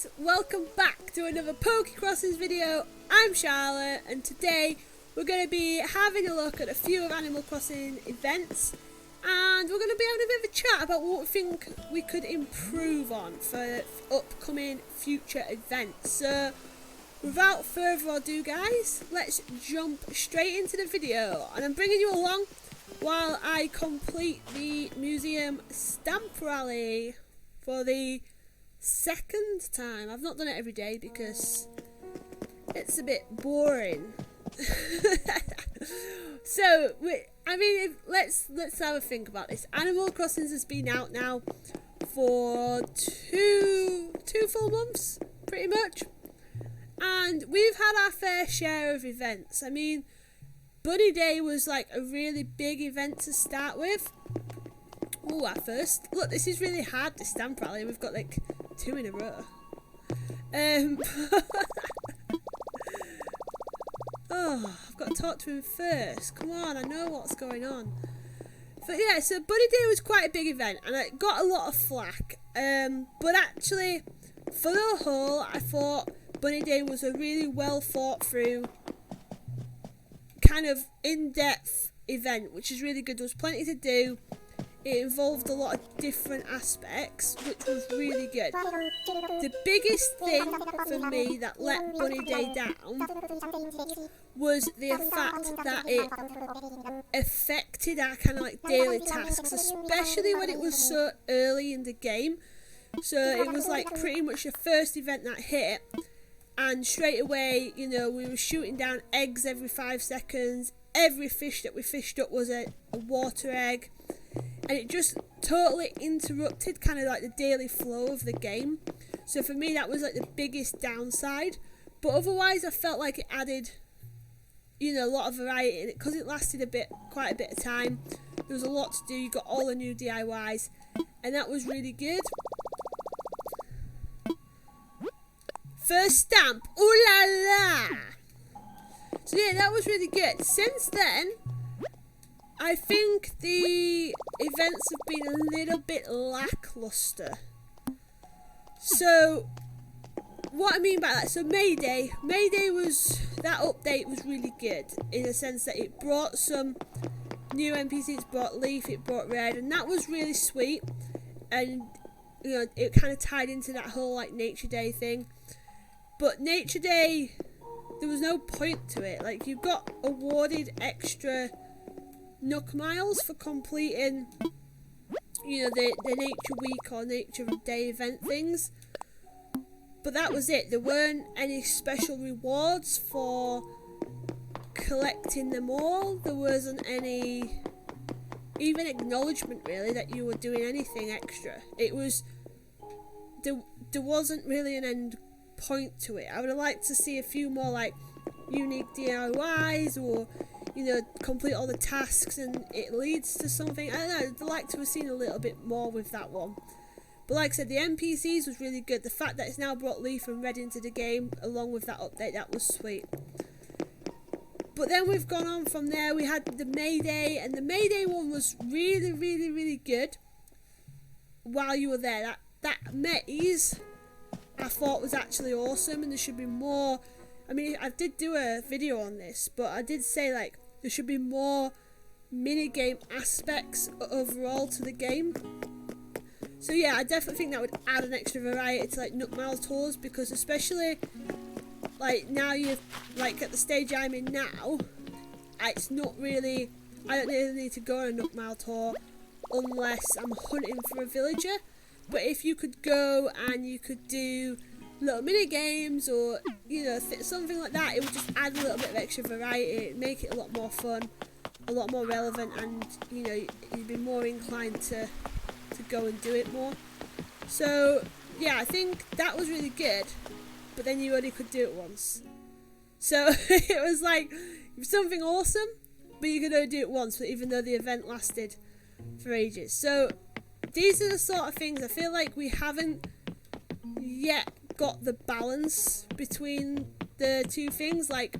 guys, welcome back to another Poke Crossings video. I'm Charlotte and today we're going to be having a look at a few of Animal Crossing events and we're going to be having a bit of a chat about what we think we could improve on for upcoming future events. So without further ado guys, let's jump straight into the video and I'm bringing you along while I complete the museum stamp rally for the second time. I've not done it every day because it's a bit boring. So let's have a think about this. Animal Crossing has been out now for two full months pretty much, and we've had our fair share of events. I mean, Bunny Day was like a really big event to start with. Oh, at first, look, this is really hard, this stamp rally. We've got like 2 in a row. Oh, I've got to talk to him first. Come on, I know what's going on. But yeah, so Bunny Day was quite a big event and it got a lot of flack. But actually, for the whole, I thought Bunny Day was a really well thought through, kind of in-depth event, which is really good. There was plenty to do. It involved a lot of different aspects, which was really good. The biggest thing for me that let Bunny Day down was the fact that it affected our kind of like daily tasks, especially when it was so early in the game. So it was like pretty much the first event that hit, and straight away, you know, we were shooting down eggs every 5 seconds. Every fish that we fished up was a water egg. And it just totally interrupted kind of like the daily flow of the game. So for me that was like the biggest downside. But otherwise I felt like it added, you know, a lot of variety in it because it lasted quite a bit of time. There was a lot to do. You got all the new DIYs and that was really good. First stamp, ooh la la! So yeah, that was really good. Since then, I think the events have been a little bit lackluster. So, what I mean by that, so May Day that update was really good in the sense that it brought some new NPCs, it brought Leaf, it brought Red, and that was really sweet. And, you know, it kind of tied into that whole like Nature Day thing. But Nature Day, there was no point to it. Like, you got awarded extra Nook miles for completing, you know, the Nature Week or Nature Day event things, but that was it. There weren't any special rewards for collecting them all. There wasn't any even acknowledgement really that you were doing anything extra. It was there wasn't really an end point to it. I would have liked to see a few more like unique DIYs, or you know, complete all the tasks and it leads to something. I don't know, I'd like to have seen a little bit more with that one. But like I said, the NPCs was really good. The fact that it's now brought Leaf and Red into the game along with that update, that was sweet. But then we've gone on from there. We had the May Day, and the May Day one was really, really, really good while you were there. That maze I thought was actually awesome, and there should be more. I mean, I did do a video on this, but I did say like there should be more minigame aspects overall to the game. So yeah, I definitely think that would add an extra variety to like Nook Mile tours, because especially like now you're like at the stage I'm in now, it's not really, I don't really need to go on a Nook Mile tour unless I'm hunting for a villager. But if you could go and you could do little mini games or you know something like that, it would just add a little bit of extra variety, make it a lot more fun, a lot more relevant, and you know you'd be more inclined to go and do it more. So yeah, I think that was really good, but then you only could do it once, so it was like something awesome, but you could only do it once, but even though the event lasted for ages. So these are the sort of things I feel like we haven't yet got the balance between the two things. Like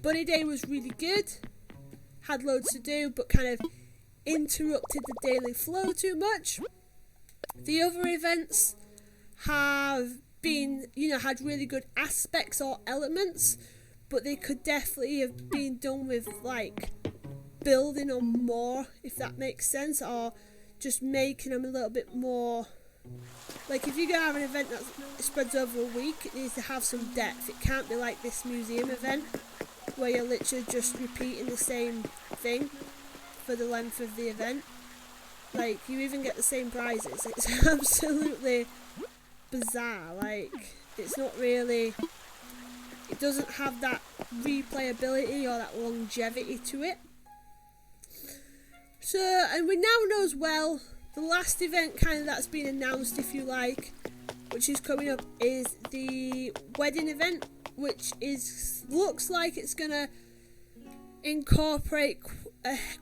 Bunny Day was really good, had loads to do, but kind of interrupted the daily flow too much. The other events have been, had really good aspects or elements, but they could definitely have been done with like building on more, if that makes sense, or just making them a little bit more. Like if you're going to have an event that spreads over a week, it needs to have some depth. It can't be like this museum event where you're literally just repeating the same thing for the length of the event. Like, you even get the same prizes. It's absolutely bizarre. Like, it's not really, it doesn't have that replayability or that longevity to it. So, and we now know as well, the last event kind of that's been announced, if you like, which is coming up, is the wedding event, which looks like it's going to incorporate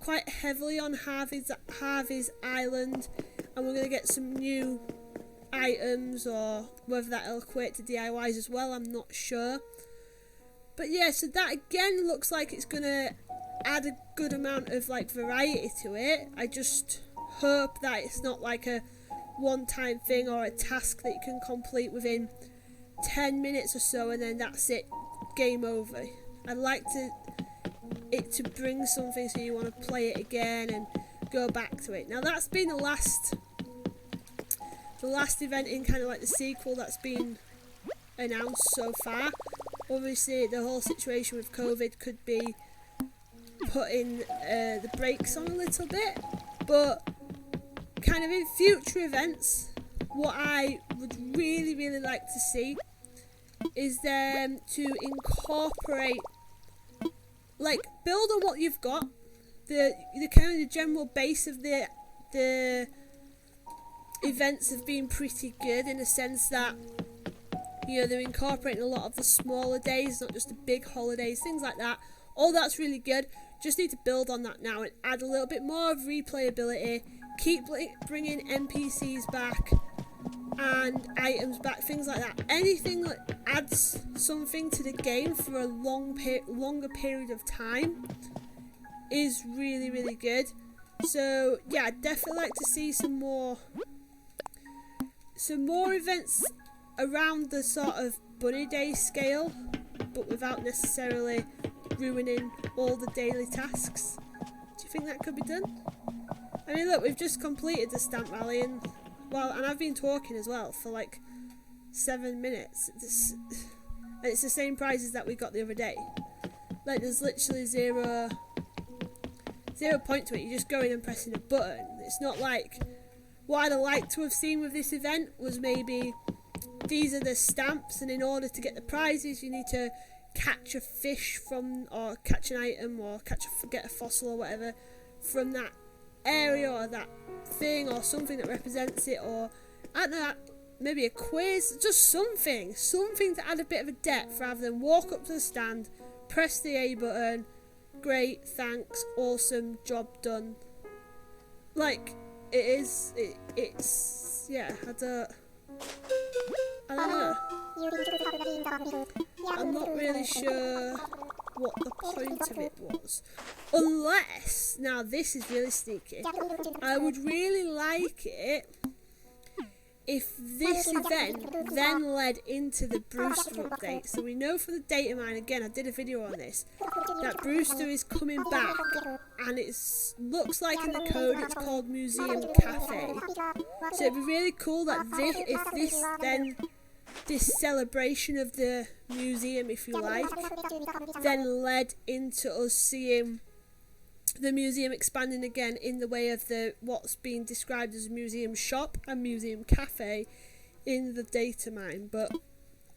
quite heavily on Harvey's Island, and we're going to get some new items, or whether that'll equate to DIYs as well, I'm not sure. But yeah, so that again looks like it's going to add a good amount of like variety to it. I just hope that it's not like a one-time thing or a task that you can complete within 10 minutes or so and then that's it, game over. I'd like it to bring something so you want to play it again and go back to it. Now that's been the last event in kind of like the sequel that's been announced so far. Obviously the whole situation with COVID could be putting the brakes on a little bit, but kind of in future events, what I would really like to see is them to incorporate, like, build on what you've got, the kind of the general base of the events have been pretty good in the sense that, you know, they're incorporating a lot of the smaller days, not just the big holidays, things like that. All that's really good. Just need to build on that now and add a little bit more of replayability. Keep bringing NPCs back and items back, things like that. Anything that adds something to the game for a longer period of time is really good. So yeah, I'd definitely like to see some more events around the sort of bunny day scale, but without necessarily ruining all the daily tasks. Do you think that could be done? I mean, look, we've just completed the stamp rally, and I've been talking as well for like 7 minutes. It's the same prizes that we got the other day. Like, there's literally zero point to it. You're just going and pressing a button. It's not like what I'd like to have seen with this event was maybe these are the stamps, and in order to get the prizes, you need to catch a fish from, or catch an item, or get a fossil or whatever from that area or that thing or something that represents it, or I don't know, maybe a quiz, just something to add a bit of a depth rather than walk up to the stand, press the A button, great, thanks, awesome, job done. Like, it's yeah, I don't know. I'm not really sure what the point of it was. Unless, now this is really sneaky, I would really like it if this event then led into the Brewster update. So we know from the data mine, again I did a video on this, that Brewster is coming back, and it looks like in the code it's called Museum Cafe. So it'd be really cool that this celebration of the museum, if you like, then led into us seeing the museum expanding again in the way of what's being described as a museum shop and museum cafe in the data mine. But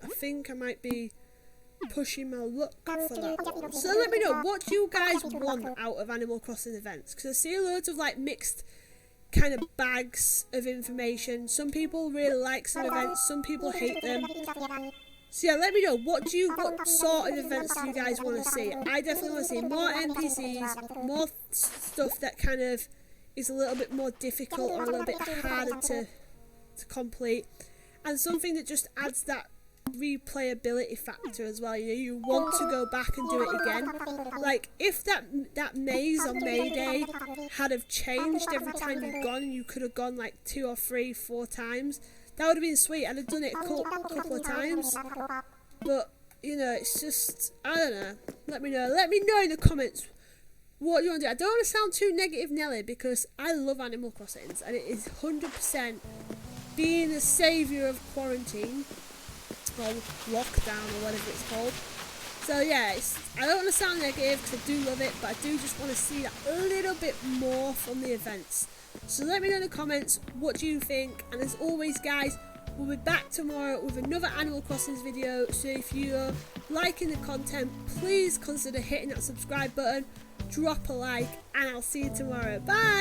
I think I might be pushing my luck for that one. So let me know, what do you guys want out of Animal Crossing events? Because I see loads of like mixed kind of bags of information. Some people really like some events, some people hate them. So yeah, let me know, what sort of events do you guys want to see? I definitely want to see more NPCs, more stuff that kind of is a little bit more difficult or a little bit harder to complete, and something that just adds that replayability factor as well. You know, you want to go back and do it again. Like, if that maze on May Day had have changed every time you've gone, and you could have gone like 2 or 3, 4 times, That would have been sweet. I'd have done it a couple of times. But, you know, it's just, I don't know. Let me know. Let me know in the comments what you want to do. I don't want to sound too negative, Nelly, because I love Animal Crossings. And it is 100% being the saviour of quarantine. Or lockdown, or whatever it's called. So yeah, I don't want to sound negative because I do love it, but I do just want to see that a little bit more from the events. So let me know in the comments, what do you think? And as always, guys, we'll be back tomorrow with another Animal Crossings video. So if you're liking the content, please consider hitting that subscribe button, drop a like, and I'll see you tomorrow. Bye!